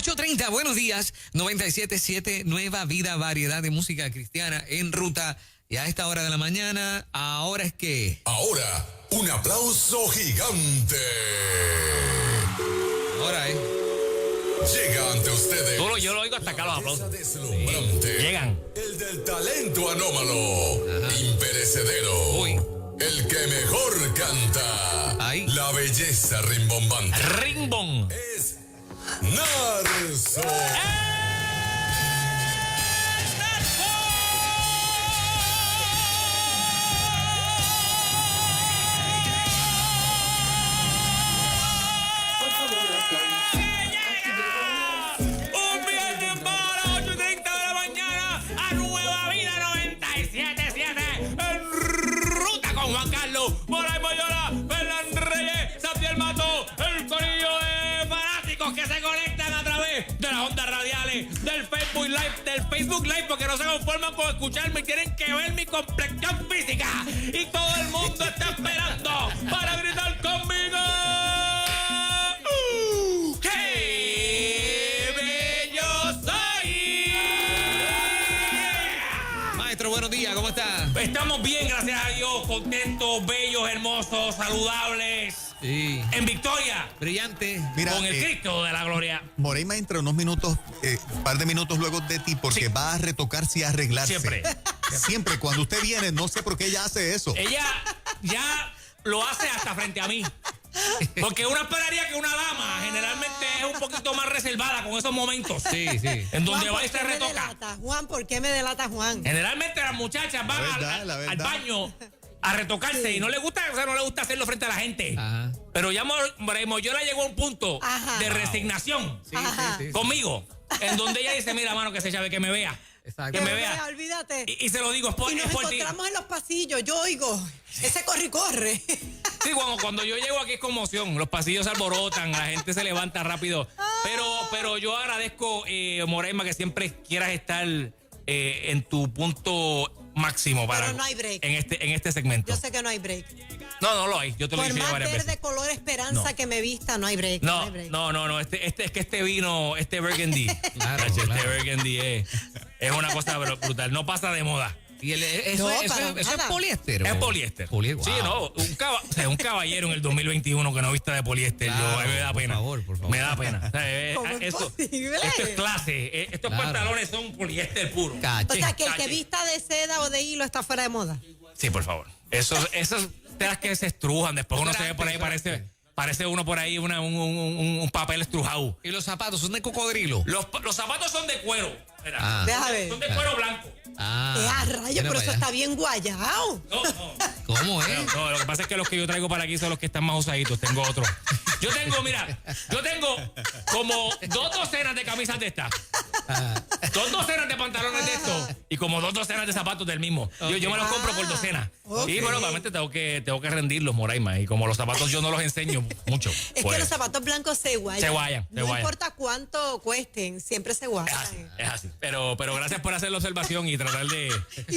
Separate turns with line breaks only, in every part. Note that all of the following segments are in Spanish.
8:30, buenos días. 97.7, Nueva Vida, variedad de música cristiana en ruta. Y a esta hora de la mañana, ahora es que...
Ahora, un aplauso gigante.
Ahora es...
Llega ante ustedes.
Yo lo oigo hasta acá los aplausos.
Deslumbrante.
Llegan.
El del talento anómalo. Imperecedero.
Uy.
El que mejor canta.
Ahí.
La belleza rimbombante.
Rimbon.
Es Narso.
Un viernes para 8:30 de la mañana a Nueva Vida 97.7 en ruta con Juan Carlos, Moray Moyola, Fernán Reyes, Safiel Mato, el corillo de fanáticos que se conectan a través de las ondas radiales, del Facebook Live, porque no se conforman con escucharme, tienen que ver mi complexión física y todo el mundo está esperando para gritar conmigo. ¡Qué bello soy!
Maestro, buenos días, ¿cómo está?
Estamos bien, gracias a Dios, contentos, bellos, hermosos, saludables.
Sí.
En victoria,
Brillante.
Mira,
con el Cristo de la gloria.
Moreima entra unos minutos, un par de minutos luego de ti, porque
Sí.
va a retocarse y a arreglarse.
Siempre.
Siempre, cuando usted viene, no sé por qué ella hace eso.
Ella ya lo hace hasta frente a mí. Porque uno esperaría que una dama generalmente es un poquito más reservada con esos momentos.
Sí, sí.
En donde
Juan,
va y
¿por
se
qué me
retoca.
delata? Juan, ¿por qué me delata Juan?
Generalmente las muchachas van
La
al
verdad.
baño a retocarse
Sí.
y no les gusta, no les gusta hacerlo frente a la gente.
Ajá.
Pero ya Moyola llegó a un punto
Ajá.
de resignación
Sí,
Ajá.
sí, sí.
conmigo, en donde ella dice, mira, mano, que se llave, que me vea.
Exacto.
Que me
Pero
vea.
olvídate.
Y se lo digo, es por,
Y nos
es por ti.
encontramos en los pasillos, yo oigo ese corre y corre.
Sí, cuando yo llego aquí es conmoción. Los pasillos se alborotan, la gente se levanta rápido. Pero yo agradezco, Moreima, que siempre quieras estar en tu punto máximo para
Pero no hay break.
en este segmento.
Yo sé que no hay break.
No lo hay. Yo te lo he
Por
dicho
más
varias veces.
verde color esperanza
No.
que me vista, no hay break. No, hay break.
No. Este vino, este Burgundy.
Claro,
Este
claro.
Burgundy es una cosa brutal. No pasa de moda.
Y eso,
No,
eso
para
es
nada.
poliéster.
Es
¿o?
poliéster.
Sí,
Sí, no. Un caballero en el 2021 que no vista de poliéster.
Claro,
a mí me da
por
pena.
favor, por favor.
Me da pena. O sea,
¿Cómo es posible?
Esto es clase. Estos
Claro.
pantalones son poliéster puro.
O
Caché.
sea, que el que
Cache.
vista de seda o de hilo está fuera de moda.
Sí, por favor. Esas telas que se estrujan. Después uno se ve por ahí,
Grande.
parece uno por ahí un papel estrujado.
Y los zapatos son de cocodrilo.
Los zapatos son de cuero. Mira.
Ah.
Deja ver.
Son de cuero blanco.
Ah.
Rayo,
mira
pero
para
eso
allá.
está bien guayao.
No.
¿Cómo es?
No, lo que pasa es que los que yo traigo para aquí son los que están más usaditos. Tengo otros. Yo tengo como 2 docenas de camisas de estas. 2 docenas de pantalones de estos. Y como 2 docenas de zapatos del mismo. Yo me los compro por docena.
Ok.
Y bueno, obviamente tengo que rendirlos, Moraima. Y como los zapatos yo no los enseño mucho.
Es
pues,
que los zapatos blancos se guayan.
Se guayan, se
No
guayan.
importa cuánto cuesten, siempre se
es
guayan.
así, es así. Pero gracias por hacer la observación y tratar de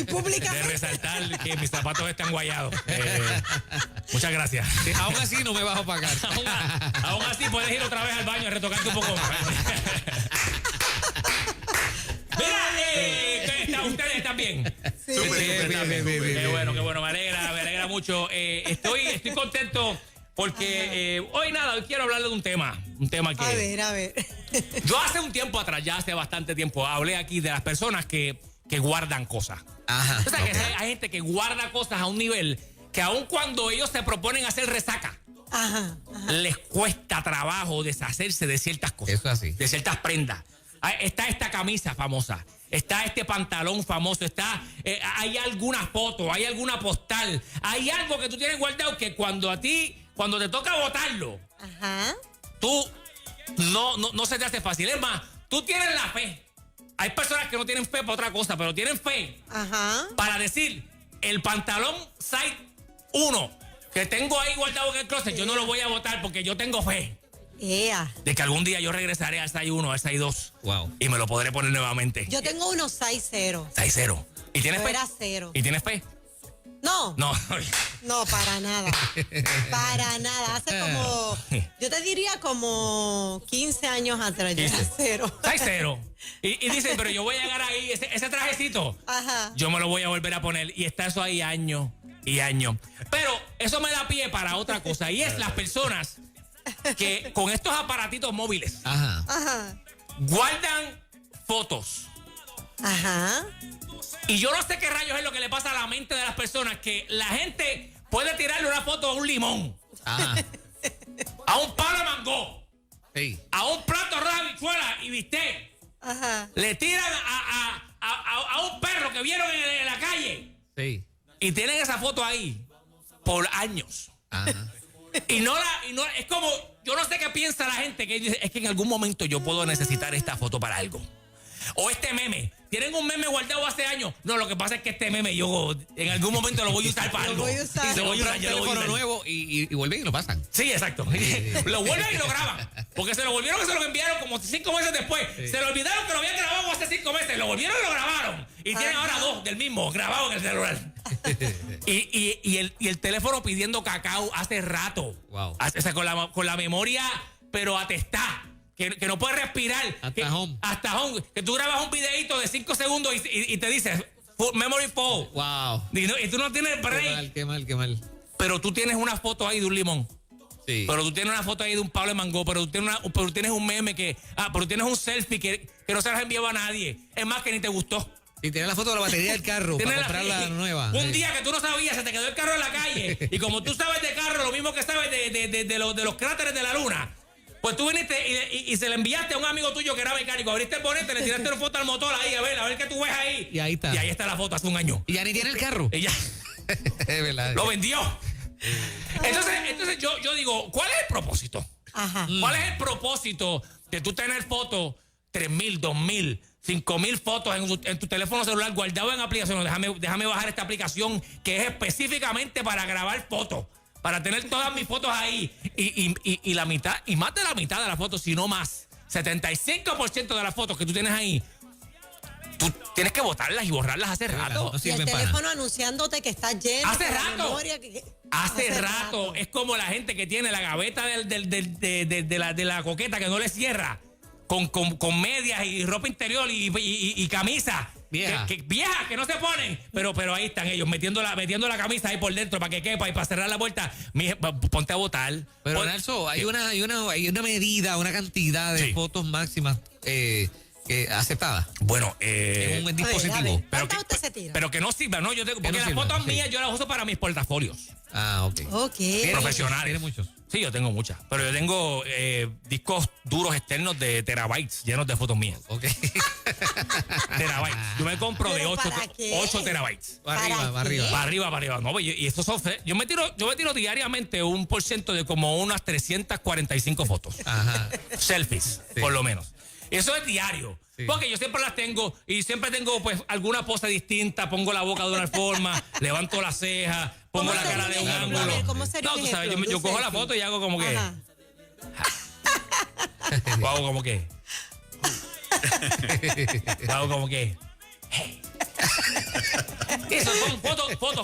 públicamente.
resaltar que mis zapatos están guayados. Muchas gracias.
Sí, aún así no me bajo para acá.
Aún así puedes ir otra vez al baño a retocarte un poco más. Mira, ustedes están bien.
Sí.
Súper,
bien.
Qué bueno, me alegra mucho. Estoy contento porque hoy quiero hablarle de un tema que...
A ver.
Yo hace un tiempo atrás, ya hace bastante tiempo, hablé aquí de las personas que guardan cosas.
Ajá.
O sea, que hay gente que guarda cosas a un nivel que aun cuando ellos se proponen hacer resaca,
Ajá.
les cuesta trabajo deshacerse de ciertas cosas.
Eso es así.
De ciertas prendas. Está esta camisa famosa, está este pantalón famoso, hay alguna foto, hay alguna postal, hay algo que tú tienes guardado que cuando te toca botarlo,
Ajá.
tú no se te hace fácil. Es más, tú tienes la fe. Hay personas que no tienen fe para otra cosa, pero tienen fe
Ajá.
para decir, el pantalón size 1 que tengo ahí guardado en el closet, yo no lo voy a botar porque yo tengo fe
Ea.
de que algún día yo regresaré al size 1, al size 2.
Wow.
Y me lo podré poner nuevamente.
Yo tengo unos 6-0.
Size 0. ¿Y tienes
Yo
fe?
era 0.
¿Y tienes fe?
No,
No.
no, para nada. Para nada. Hace como, yo te diría como 15 años atrás. Ya
15.
cero.
Está cero. Y dicen, pero yo voy a llegar ahí, ese trajecito,
Ajá.
yo me lo voy a volver a poner. Y está eso ahí años y años. Pero eso me da pie para otra cosa. Y es las personas que con estos aparatitos móviles
Ajá.
Ajá.
guardan fotos.
Ajá.
Y yo no sé qué rayos es lo que le pasa a la mente de las personas, que la gente puede tirarle una foto a un limón,
Ajá.
a un palo de mango,
Sí.
a un plato de arroz de habichuela y bistec.
Ajá.
Le tiran a un perro que vieron en la calle
Sí.
y tienen esa foto ahí por años.
Ajá.
Y no es como, yo no sé qué piensa la gente, que dice, es que en algún momento yo puedo necesitar esta foto para algo. O este meme. Tienen un meme guardado hace años. No, lo que pasa es que este meme yo en algún momento lo voy a usar para
Lo
algo.
voy a usar.
Sí,
Se
lo voy a
compra
usar,
un
yo lo voy a
teléfono
usar.
nuevo y vuelven y lo pasan.
Sí, exacto. Lo vuelven y lo graban. Porque se lo volvieron que se lo enviaron como 5 meses después. Se lo olvidaron que lo habían grabado hace 5 meses. Lo volvieron y lo grabaron. Y tienen ahora 2 del mismo grabado en el celular. y el teléfono pidiendo cacao hace rato.
Wow.
O sea, con la memoria, pero atestada. Que no puede respirar.
Hasta home.
Hasta home. Que tú grabas un videito de 5 segundos y te dice memory full.
Wow.
Y tú no tienes
Qué
break.
mal, qué mal, qué mal.
Pero tú tienes una foto ahí de un limón.
Sí.
Pero tú tienes una foto ahí de un palo de mango. Pero tú tienes un meme pero tienes un selfie que no se las enviaba a nadie. Es más, que ni te gustó.
Y tienes la foto de la batería del carro para
Tienes
comprar la nueva.
Un
Sí.
día que tú no sabías, se te quedó el carro en la calle. Y como tú sabes de carro, lo mismo que sabes de los cráteres de la luna. Pues tú viniste y se le enviaste a un amigo tuyo que era mecánico. Abriste el bonete, le tiraste una foto al motor ahí, a ver qué tú ves ahí.
Y ahí está.
Y ahí está la foto hace un año.
Y ya ni tiene el carro.
Ella
Es verdad.
lo vendió. Entonces yo digo, ¿cuál es el propósito?
Ajá.
¿Cuál es el propósito de tú tener fotos, 3,000, 2,000, 5,000 fotos en tu teléfono celular guardado en aplicaciones? Déjame bajar esta aplicación que es específicamente para grabar fotos, para tener todas mis fotos ahí y la mitad, y más de la mitad de las fotos, si no más, 75% de las fotos que tú tienes ahí, tú tienes que botarlas y borrarlas hace rato.
No
Y el
sirven para
teléfono
nada.
anunciándote que está lleno.
Hace
con la
rato.
memoria
Hace rato. Es como la gente que tiene la gaveta de la coqueta que no le cierra, con medias y ropa interior y camisa.
Vieja.
Viejas que no se ponen. Pero ahí están ellos metiendo la camisa ahí por dentro para que quepa y para cerrar la puerta. Ponte a votar.
Pero Nelson, hay una medida, una cantidad de
Sí.
fotos máximas aceptadas
Bueno,
en un dispositivo.
a ver.
pero,
¿Cuántas usted se tira?
pero que no sirva, ¿no? Porque
no
las
sirvan,
fotos
sí.
mías yo las uso para mis portafolios
Ah, ok.
Ok.
profesionales.
Tiene muchos.
Sí, yo tengo muchas. Pero yo tengo discos duros externos de terabytes llenos de fotos mías.
Ok.
Terabytes. Yo me compro de
¿Pero
8
para qué?
terabytes.
Va arriba,
¿Para
va arriba.
qué?
Para arriba. No, y estos son. Yo me tiro diariamente un % de como unas 345 fotos.
Ajá.
Selfies,
Sí.
por lo menos. Eso es diario.
Sí.
Porque yo siempre las tengo y siempre tengo pues alguna pose distinta, pongo la boca de una forma, levanto la ceja, pongo
¿Cómo
la
sería
cara
un
de un
ejemplo?
ángulo.
A ver, ¿cómo sería
No,
un
tú sabes,
ejemplo de
yo
un
cojo la
selfie?
foto y hago como que.
Ajá.
O hago como que. O hago como que. Eso son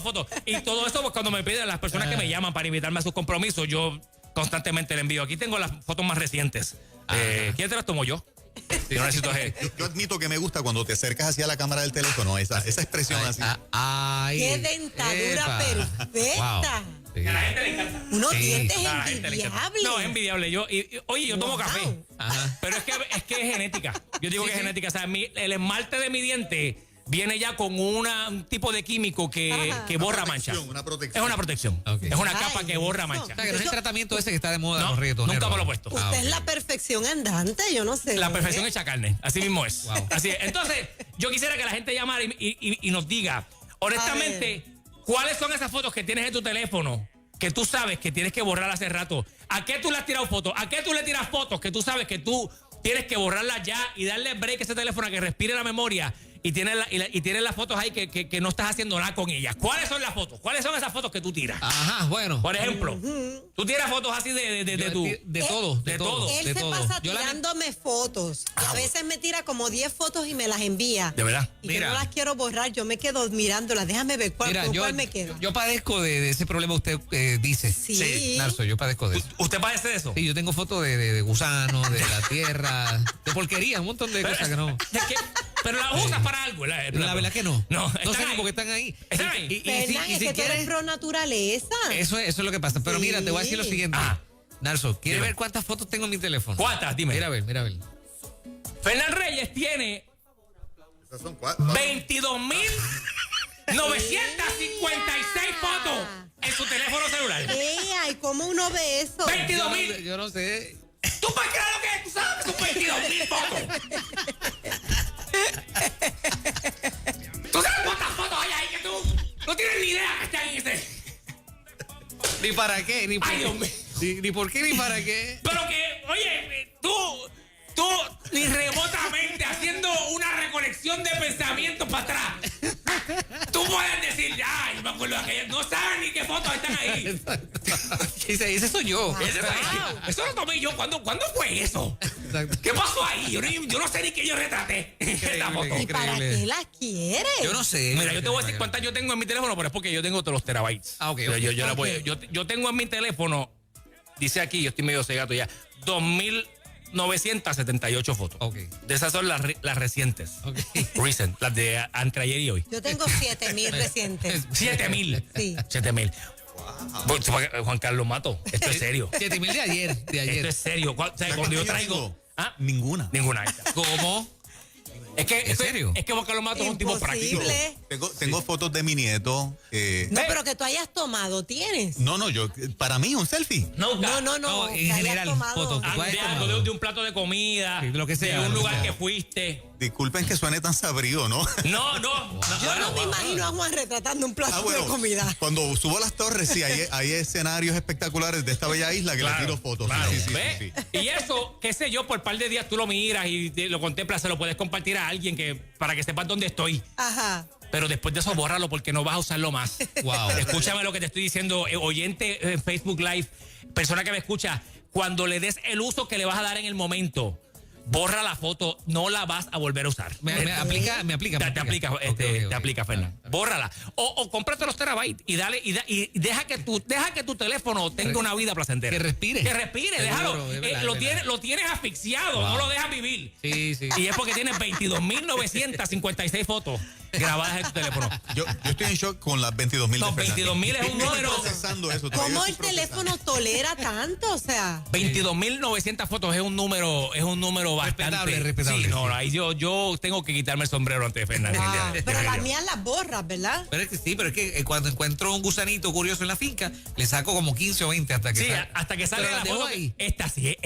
fotos. Y todo eso, pues cuando me piden las personas que me llaman para invitarme a sus compromisos, yo constantemente le envío. Aquí tengo las fotos más recientes. ¿Quién te las tomo yo? Yo no necesito.
Yo admito que me gusta cuando te acercas hacia la cámara del teléfono, esa expresión así.
Ay,
¡Qué dentadura
epa.
perfecta!
Wow. Sí.
A la gente le encanta.
Unos
Sí.
dientes
A la gente le encanta.
envidiables.
No, es envidiable. Oye, yo tomo
Wow.
café.
Ajá.
Pero es que es genética. Yo digo que es genética. O sea, el esmalte de mi diente viene ya con un tipo de químico que borra manchas.
Una protección.
Es una protección.
Ok.
Es una
Ay,
capa que borra
eso.
manchas.
O sea, que no es el tratamiento ese que está de moda en
No,
los reggaetoneros.
nunca me lo he puesto.
Usted
Ah,
es
ok.
la perfección andante, yo no sé.
La perfección hecha carne. Así mismo es.
Wow.
Así es. Entonces, yo quisiera que la gente llamara y nos diga, honestamente, ¿cuáles son esas fotos que tienes en tu teléfono que tú sabes que tienes que borrar hace rato? ¿A qué tú le has tirado fotos? ¿A qué tú le tiras fotos que tú sabes que tú tienes que borrarlas ya y darle break a ese teléfono a que respire la memoria y tienes las fotos ahí que no estás haciendo nada con ellas. ¿Cuáles son las fotos? ¿Cuáles son esas fotos que tú tiras?
Ajá, bueno.
Por ejemplo, tú tiras fotos así de tu...
De todo.
Él
de
se
todo.
pasa
Yo la-
tirándome fotos. A veces me tira como 10 fotos y me las envía.
¿De verdad?
Y
Mira.
yo no las quiero borrar, yo me quedo mirándolas. Déjame ver con
Mira,
cuál me quedo.
yo padezco de ese problema usted dice.
Sí.
Narso, yo padezco de eso.
¿Usted padece de eso?
Sí, yo tengo fotos de gusanos, de la tierra, de porquería, un montón de cosas que no.
Pero las usas para algo.
La verdad que no.
No,
No
están
sé
ahí.
porque están ahí.
Están ahí.
Y
Fernan,
si
es que tú eres
quieres,
pro naturaleza.
eso es lo que pasa. Pero
Sí.
mira, te voy a decir lo siguiente.
Ah.
Narso, ¿quieres
Dime.
ver cuántas fotos tengo en mi teléfono?
¿Cuántas? Dime.
Mira a ver.
Fernán Reyes tiene
Esas son 4.
22.956 fotos en su teléfono celular.
Ay, ¿cómo uno ve eso?
22.000.
Yo no sé.
¿Tú puedes creer lo que es? ¿Tú sabes que son 22.000 fotos? ¿Tú sabes cuántas fotos hay ahí que tú no tienes ni idea que están en ese?
Ni para qué, ni por
Ay,
qué.
Dios mío.
Ni por qué, ni para qué.
Pero que, oye, tú ni remotamente haciendo una recolección de pensamientos para atrás. Tú puedes decir, ya, yo me acuerdo de aquella. No saben ni qué fotos están ahí.
Ese soy yo.
Eso lo tomé yo. ¿Cuándo fue eso?
Exacto.
¿Qué pasó ahí? Yo no sé ni qué yo retraté en esta foto.
¿Y para
Increíble.
qué las quieres?
Yo no sé.
Mira, yo te voy a decir cuántas yo tengo en mi teléfono, pero es porque yo tengo todos los terabytes.
Ah, ok,
Yo,
ok.
yo la voy- yo tengo en mi teléfono, dice aquí, yo estoy medio cegato ya, 2.978 fotos.
Ok.
De esas son las recientes.
Ok.
Recent, las de entre ayer y hoy.
Yo tengo 7,000 recientes.
7.000.
Sí.
7.000. Juan Carlos Mato, esto es serio.
7.000 de ayer.
Esto es serio. O sea, cuando yo traigo... ¿Ah?
Ninguna.
Ninguna. Ahí está.
¿Cómo?
Es que,
¿En serio?
Es que Juan Carlos Mato es un tipo práctico.
Imposible.
Tengo fotos de mi nieto.
No, pero que tú hayas tomado, ¿tienes?
No, para mí un selfie.
No,
No, en
que hayas
general,
tomado.
fotos.
Ah,
Tú has
de
tomado.
algo, de un plato de comida,
Sí, lo que sea,
de un
lo que
lugar
sea.
que fuiste.
Disculpen que suene tan sabrío, ¿no?
No.
Yo no me imagino a Juan retratando un plato
bueno,
de comida.
cuando subo a las torres, sí, hay escenarios espectaculares de esta bella isla que le tiro fotos.
Claro.
Sí, sí,
¿Ves?
sí, sí.
Y eso, qué sé yo, por un par de días tú lo miras y lo contemplas, se lo puedes compartir a alguien para que sepas dónde estoy.
Ajá.
Pero después de eso, bórralo porque no vas a usarlo más.
Wow.
Escúchame lo que te estoy diciendo, oyente en Facebook Live, persona que me escucha, cuando le des el uso que le vas a dar en el momento, borra la foto, no la vas a volver a usar.
Me aplica.
Te aplica, te aplica, Fernán. Bórrala. O cómprate los terabytes y dale y deja que tu teléfono tenga una vida placentera.
Que respire.
Que respire,
Seguro,
déjalo.
es verdad,
Lo
es verdad.
tienes asfixiado, no lo dejas vivir.
Sí.
Y es porque tienes 22.956 fotos grabadas en tu teléfono.
Yo estoy en shock con las 22.000
No,
de Fernández.
22.000 es un
Estoy
número.
procesando eso. todavía
¿Cómo
estoy
el teléfono tolera tanto? O sea,
22.900 fotos es un número bastante
Respetable,
Sí, no,
sí.
ahí yo tengo que quitarme el sombrero ante Fernández.
wow. Pero las mías las borras, ¿verdad?
Pero es que cuando encuentro un gusanito curioso en la finca, le saco como 15 o 20 hasta que
Sí,
sale.
hasta que sale
Pero
la
las dejo
foto.
ahí.
Esta sí.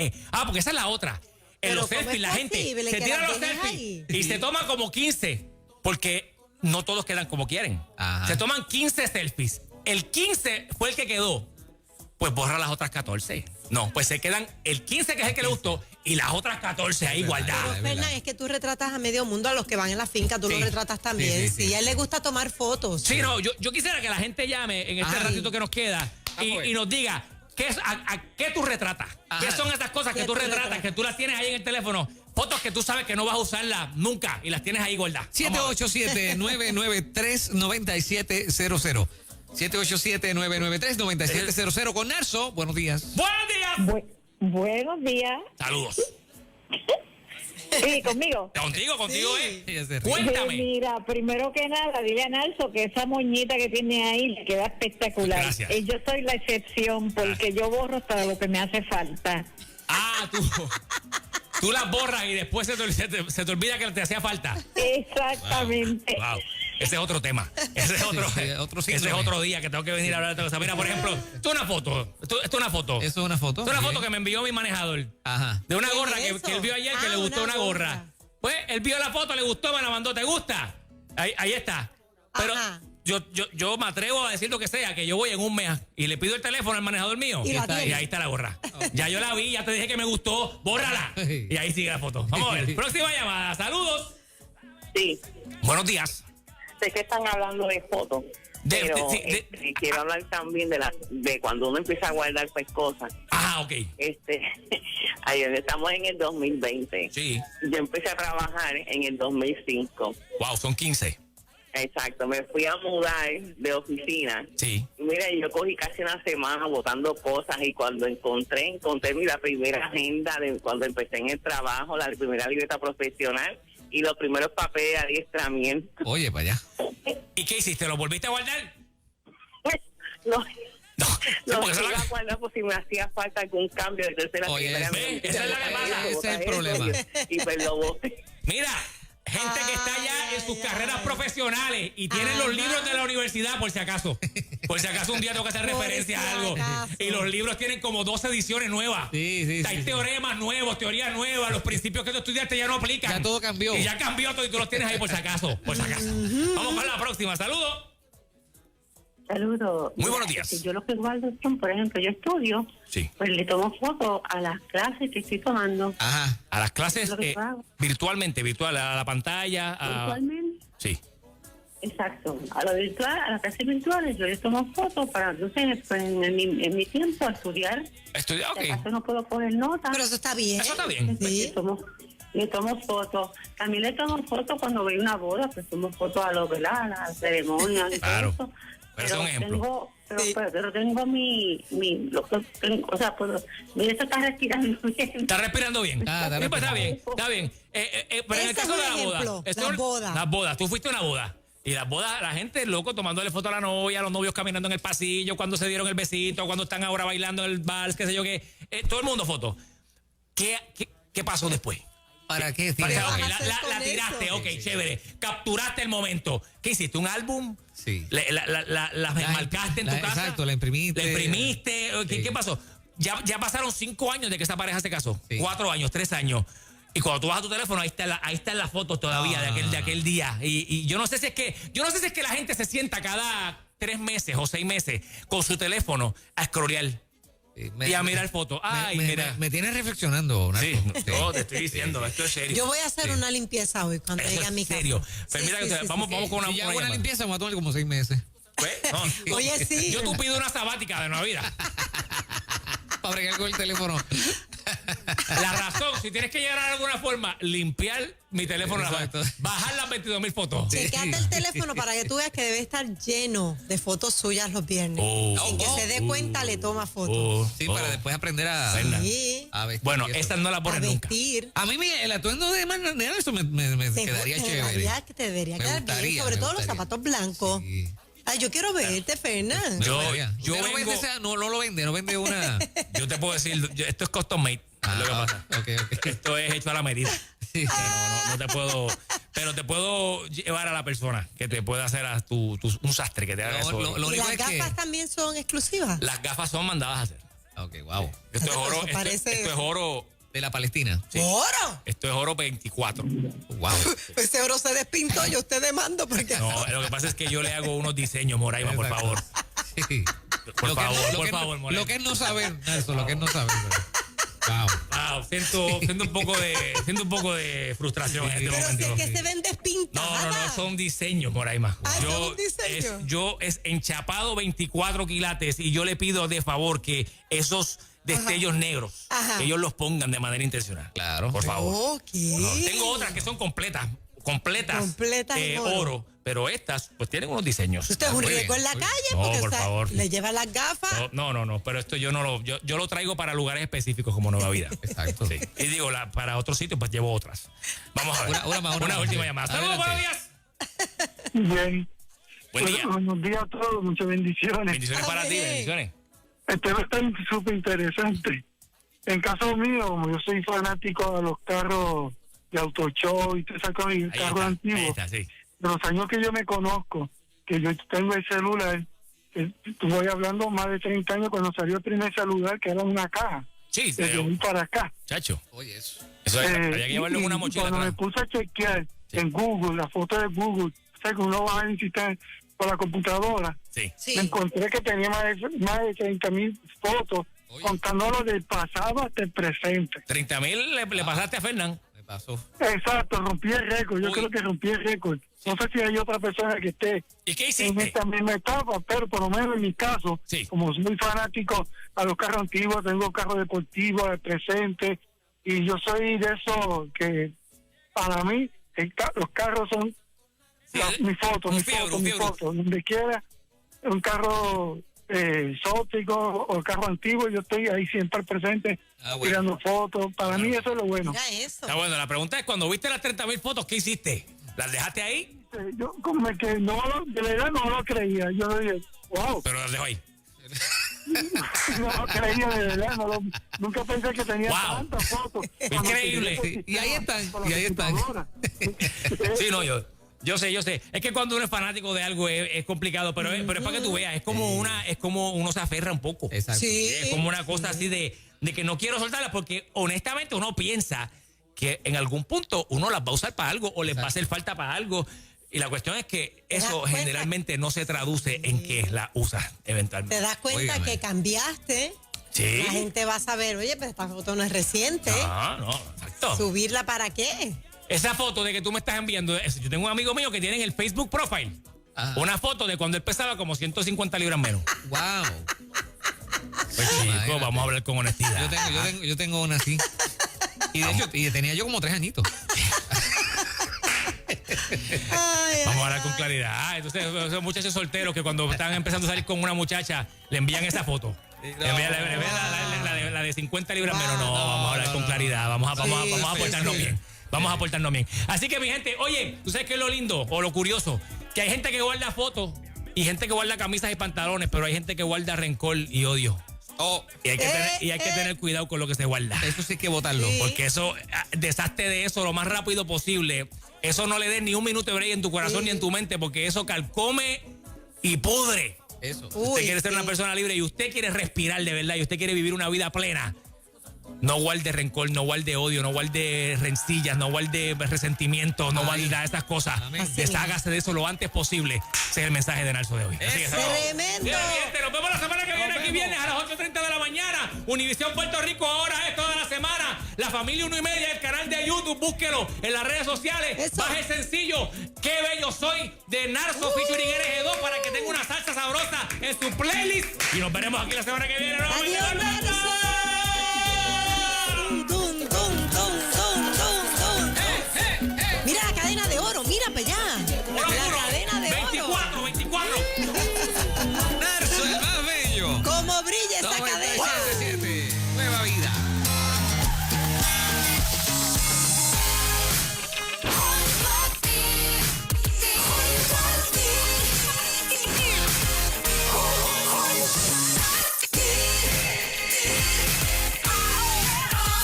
Porque esa es la otra. En
Pero
los
¿cómo
selfies
es
la gente
posible
se
que
tira
las
los
dejes
selfies
ahí?
y se toma como 15 porque no todos quedan como quieren.
Ajá.
Se toman 15 selfies. El 15 fue el que quedó. Pues borra las otras 14. No, pues se quedan el 15 que es el que le gustó y las otras 14 ahí guardadas.
Pero, Fernan, es que tú retratas a medio mundo, a los que van en la finca, tú
Sí.
los retratas también.
Sí.
Sí, a él le gusta tomar fotos.
Sí, no, yo quisiera que la gente llame en este
Ajá.
ratito que nos queda y nos diga a qué tú retratas.
Ajá.
¿Qué son esas cosas que
¿Qué
tú
tú
retratas,
retratas?
que tú las tienes ahí en el teléfono? Fotos que tú sabes que no vas a usarlas nunca y las tienes ahí guardadas. Vamos a ver.
787-993-9700. 787-993-9700 con Narso. Buenos días.
¡Buenos días!
Buenos días.
Saludos.
Sí, conmigo.
Contigo,
Sí.
Ella se ríe.
Cuéntame.
Mira, primero que nada, dile a Nalso que esa moñita que tiene ahí le queda espectacular.
Gracias.
Yo soy la excepción porque yo borro hasta lo que me hace falta.
Ah, tú las borras y después se te olvida que te hacía falta.
Exactamente.
Wow. Ese es otro tema. Ese es otro,
Sí, otro
ese es
síndrome.
otro día que tengo que venir a hablar de esta cosa. Mira, por ejemplo, esto es una foto. Esto es una foto.
¿Eso es una foto?
Esto es una
Sí.
foto que me envió mi manejador.
Ajá.
De una
¿Qué
gorra
es
que
eso?
él vio ayer que
Ah,
le gustó
una
una gorra.
gorra.
Pues él vio la foto, le gustó, me la mandó. ¿Te gusta? Ahí está. Pero
Ajá.
yo me atrevo a decir lo que sea, que yo voy en un mes y le pido el teléfono al manejador mío.
Y la
está ahí.
tiene.
Y ahí está la gorra. Ya yo la vi, ya te dije que me gustó. Bórrala. Y ahí sigue la foto. Vamos a ver. Próxima llamada. Saludos.
Sí,
Buenos días.
sé que están hablando de fotos, pero quiero hablar también de cuando uno empieza a guardar pues cosas.
Ok.
Ayer estamos en el 2020.
Sí.
Yo empecé a trabajar en el 2005.
Wow, son 15.
Exacto, me fui a mudar de oficina.
Sí.
Y mira, yo cogí casi una semana botando cosas y cuando encontré la primera agenda de cuando empecé en el trabajo, la primera libreta profesional y los primeros papeles de adiestramiento.
Oye, para allá.
¿Y qué hiciste? ¿Lo volviste a guardar?
No.
No, porque
iba a guardar por si me hacía falta algún cambio de tercera.
Oye,
esa es la que pasa.
Ese es el problema.
Y pues lo boté.
Mira, gente que está ya en sus carreras profesionales y tienen los libros de la universidad, por si acaso. Por si acaso un día tengo que hacer referencia a algo. Y los libros tienen como 12 ediciones nuevas.
Sí.
Hay teoremas nuevos, teorías nuevas, los principios que tú estudiaste ya no aplican.
Ya todo cambió.
Y ya cambió todo y tú los tienes ahí por si acaso. Por si acaso. Vamos con la próxima. Saludos.
Saludos.
Muy buenos días.
Yo lo que guardo son, por ejemplo, yo estudio,
Sí.
pues le tomo fotos a las clases que estoy tomando.
Ajá.
A las clases
Lo que hago.
virtualmente, virtual, a la pantalla.
Virtualmente.
Sí.
Exacto. A lo virtual, a las clases virtuales, yo les tomo fotos para entonces pues, en mi tiempo estudiar.
Estudiar, ok.
Si acaso no puedo coger notas.
Pero eso está bien.
Eso está bien.
Pues,
Sí.
le tomo fotos. También le tomo fotos cuando veo una boda, pues tomo fotos a a la ceremonia y
Claro.
todo eso.
Pero es un ejemplo.
Pero tengo o sea, mira, eso está respirando bien.
Está respirando bien.
Está
Sí, pues,
respirando.
está bien. Pero en el
Ese
caso
es
de
un
la boda.
ejemplo,
esto
las
es-
bodas.
Las bodas. Tú fuiste a una boda. Y las bodas, la gente loco tomándole foto a la novia, los novios caminando en el pasillo, cuando se dieron el besito, cuando están ahora bailando el vals, qué sé yo qué. Todo el mundo foto. ¿Qué pasó después?
¿Para qué?
Ok,
vas a hacer
la
con
tiraste,
eso?
ok, chévere. Capturaste el momento. ¿Qué hiciste? ¿Un álbum?
Sí.
¿Las enmarcaste en tu casa?
Exacto, la imprimiste.
¿La imprimiste?
Sí.
¿Qué pasó? Ya pasaron 5 años de que esa pareja se casó.
Sí.
4 años, 3 años. Y cuando tú vas a tu teléfono, ahí están las fotos todavía de aquel día. Y yo no sé si es que la gente se sienta cada 3 meses o 6 meses con su teléfono a scrollear y a mirar fotos. Ay, mira.
Me tienes reflexionando, Narco.
Sí, no, te estoy diciendo, esto es serio.
Yo voy a hacer una limpieza hoy cuando
Eso
llegue a mi
es
casa.
serio. Pero
Sí,
mira,
sí,
vamos con una
Si ya hago una
llamada.
limpieza, me va a tomar como 6 meses.
Pues, no.
Oye, sí.
Yo tú pido una sabática de Navidad.
Para bregar con el teléfono.
La razón, si tienes que llegar de alguna forma, limpiar mi teléfono,
Exacto.
bajar las 22,000 fotos.
Chequeate el teléfono para que tú veas que debe estar lleno de fotos suyas los viernes. Sin que se dé cuenta, le toma fotos.
Sí, para después aprender
Sí.
a vestir.
Bueno,
y eso.
esas no las
A
pones nunca.
vestir.
A mí el atuendo de Nelson me quedaría chévere.
Te debería
Me
quedar
gustaría,
bien, sobre
me
todo los
gustaría.
zapatos blancos.
Sí.
Ay, yo quiero verte, Fernan.
Yo
Usted no
vengo-
vende no lo vende, no vende una.
Yo te puedo decir, esto es custom made. Es lo que pasa.
Ok.
Esto es hecho a la medida.
Sí.
No te puedo. Pero te puedo llevar a la persona que te pueda hacer un sastre que te haga
No,
eso.
lo
¿Y
único
las
es que.
gafas también son exclusivas?
Las gafas son mandadas a hacer.
Ok, wow.
Esto es oro.
Eso parece-
Esto es oro.
De la Palestina.
Sí.
¡Oro!
Esto es oro 24.
Wow.
Ese oro se despintó, yo usted demando porque...
No, lo que pasa es que yo le hago unos diseños, Moraima, por
Exacto.
favor.
Sí.
Por
Lo que-
favor,
lo
por
que-
favor, Moraima.
Lo que es no saber, Nelson, lo que es no saber. Wow.
Wow, siento un poco de frustración en este
Pero si
momento.
es que se ven despintadas.
No, son diseños, Moraima.
Ah, son diseños.
Yo es enchapado 24 quilates y yo le pido de favor que esos destellos negros,
Ajá.
que ellos los pongan de manera intencional.
Claro.
Por favor.
Ok.
No, tengo otras que son completas
en oro.
oro, pero estas pues tienen unos diseños.
Usted es un
Muy
riesgo
bien.
en la calle
No,
porque
por
o sea,
favor.
le lleva las gafas.
No, pero esto yo lo traigo para lugares específicos como Nueva Vida.
Exacto.
Sí. Y digo, para otros sitios pues llevo otras. Vamos a ver.
Una más.
última llamada. Saludos, buenos
Adelante.
días.
Bien.
Buen día.
Buenos días a todos, muchas bendiciones.
Bendiciones para ti,
Amén.
bendiciones.
El tema está súper interesante. En caso mío, como yo soy fanático de los carros de autoshow y todo eso, y
Ahí
carros
está,
antiguos,
ahí está, sí.
de los años que yo me conozco, que yo tengo el celular, voy hablando más de 30 años cuando salió el primer celular, que era una caja,
Sí,
desde ahí para acá.
chacho.
Oye, eso.
Eso había que llevarlo en una
Y
mochila
cuando me
atrás.
puse a chequear
Sí.
en Google, la foto de Google, o sea, que uno va a visitar por la computadora,
Sí.
Sí.
me encontré que tenía más de 30,000 fotos,
Oye.
contando lo del pasado hasta el presente.
30,000 le pasaste a Fernán.
Me Pasó.
Exacto, rompí el récord. Yo
Uy.
creo que rompí el récord. No sé si hay otra persona que esté
¿Y qué
en
hiciste?
esta misma etapa, pero por lo menos en mi caso,
Sí.
como soy muy fanático a los carros antiguos, tengo carros deportivos de presente, y yo soy de esos que, para mí, los carros son mi foto,
un
mi
fiebre,
foto,
un
mi
fiebre.
foto. Donde quiera, un carro exótico o carro antiguo, yo estoy ahí siempre presente,
Bueno.
tirando fotos. Para mí eso es lo bueno.
Mira eso.
Está bueno, la pregunta es, cuando viste las 30,000 fotos, ¿qué hiciste? ¿Las dejaste ahí?
Yo como que de verdad no lo creía. Yo dije, wow,
Pero las dejo ahí.
no lo creía de verdad. Nunca pensé que tenía
Wow.
tantas fotos.
Increíble.
Sí, y ahí están,
Con la
y ahí están.
computadora.
Sí, no, yo sé. Es que cuando uno es fanático de algo es complicado, pero es para que tú veas, es como uno se aferra un poco.
Exacto.
Sí.
Es como una cosa así de que no quiero soltarla, porque honestamente uno piensa que en algún punto uno las va a usar para algo o les va a hacer falta para algo. Y la cuestión es que
das
eso
cuenta?
generalmente no se traduce en que la usas eventualmente.
Te das cuenta
Óigame.
que cambiaste.
Sí.
La gente va a saber, oye, pero esta foto no es reciente.
No, exacto.
¿Subirla para qué?
Esa foto de que tú me estás enviando, yo tengo un amigo mío que tiene en el Facebook profile
Ajá.
una foto de cuando él pesaba como 150 libras menos.
Wow.
Pues chico,
Imagínate.
vamos a hablar con honestidad.
Yo tengo una así. Y de hecho, tenía yo como 3 añitos.
Ay,
Vamos a hablar con claridad. Entonces, esos muchachos solteros que cuando están empezando a salir con una muchacha, le envían esa foto. Le envían la de 50 libras menos. No, vamos a hablar con claridad. Vamos a portarnos bien. Vamos a portarnos bien. Así que, mi gente, oye, ¿tú sabes qué es lo lindo o lo curioso? Que hay gente que guarda fotos y gente que guarda camisas y pantalones, pero hay gente que guarda rencor y odio.
Oh,
Y hay que tener cuidado con lo que se guarda.
eso sí hay que votarlo.
Sí.
Porque eso, deshazte de eso lo más rápido posible. Eso no le des ni un minuto de break en tu corazón ni en tu mente, porque eso calcome y pudre.
Eso.
Usted quiere ser una persona libre y usted quiere respirar de verdad y usted quiere vivir una vida plena. No guarde rencor, no guarde odio, no guarde rencillas, no guarde resentimientos, no guarde nada de esas cosas.
Amén.
Deshágase de eso lo antes posible. Ese es el mensaje de Narso de hoy. Así que,
Tremendo.
Bien, mi gente, nos vemos la semana que viene. Aquí viernes a las 8:30 de la mañana. Univisión Puerto Rico, ahora es toda la semana. La familia 1:30, el canal de YouTube, búsquelo en las redes sociales.
Eso.
Baje sencillo. Qué bello soy de Narso featuring RG2 para que tenga una salsa sabrosa en su playlist. Y nos veremos aquí la semana que viene.
Adiós, Narso. Dun, dun, dun, dun, dun, dun. Mira la cadena de oro, mira para allá. La cadena de oro.
24.
Narso, el más bello.
¿Cómo brilla esa cadena?
97.7. Nueva vida.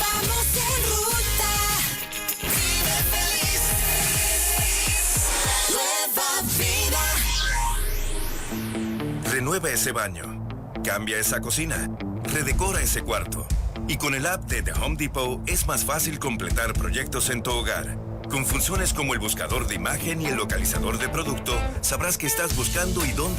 Vamos en ruta, vive feliz, nueva vida.
Renueva ese baño, cambia esa cocina, redecora ese cuarto. Y con el app de The Home Depot es más fácil completar proyectos en tu hogar. Con funciones como el buscador de imagen y el localizador de producto, sabrás qué estás buscando y dónde